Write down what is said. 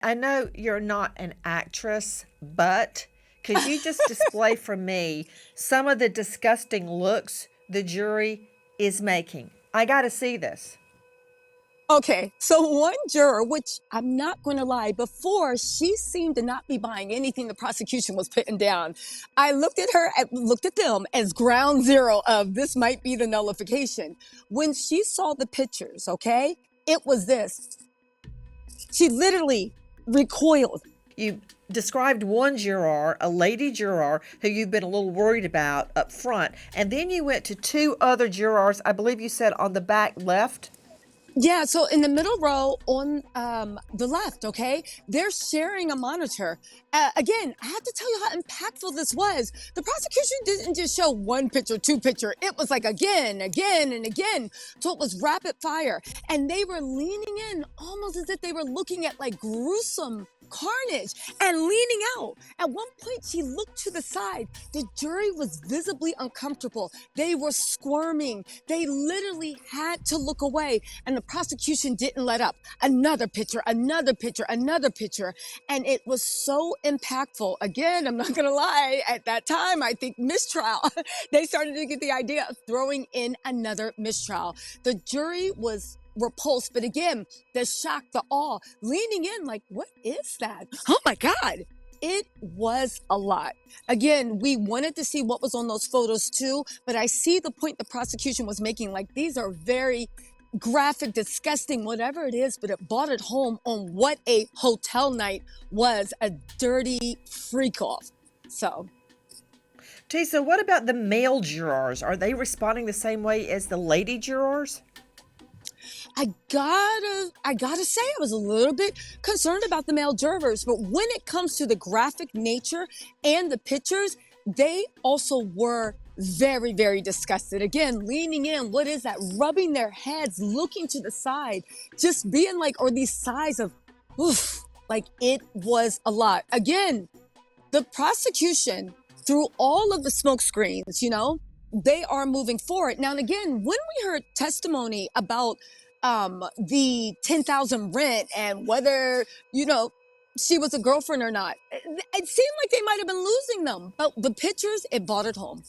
I know you're not an actress, but could you just display for me some of the disgusting looks the jury is making? I got to see this. Okay, so one juror, which I'm not going to lie, before she seemed to not be buying anything the prosecution was putting down. I looked at her, looked at them as ground zero of this might be the nullification. When she saw the pictures, okay, it was this. She literally recoiled. You described one juror, a lady juror, who you've been a little worried about up front, and then you went to two other jurors, I believe you said on the back left. Yeah, so in the middle row on the left, okay, they're sharing a monitor. Again, I have to tell you how impactful this was. The prosecution didn't just show one picture, two picture. It was like again, again, and again. So it was rapid fire. And they were leaning in almost as if they were looking at like gruesome carnage and leaning out. At one point, she looked to the side. The jury was visibly uncomfortable. They were squirming. They literally had to look away. And the prosecution didn't let up. Another picture, another picture, another picture. And it was so impactful. Again, I'm not going to lie. At that time, I think mistrial. They started to get the idea of throwing in another mistrial. The jury was repulsed, but again, the shock, the awe, leaning in like, what is that? Oh my God. It was a lot. Again, we wanted to see what was on those photos too, but I see the point the prosecution was making. Like, these are very graphic, disgusting, whatever it is, but it brought it home on what a hotel night was, a dirty freak off. So Tisa, what about the male jurors? Are they responding the same way as the lady jurors? I gotta say, I was a little bit concerned about the male jurors, but when it comes to the graphic nature and the pictures, they also were very, very disgusted. Again, leaning in, what is that? Rubbing their heads, looking to the side, just being like, or these sighs of, oof, like it was a lot. Again, the prosecution, through all of the smoke screens, they are moving forward. Now, and again, when we heard testimony about the 10,000 rent and whether, she was a girlfriend or not, it seemed like they might have been losing them. But the pictures, it brought it home.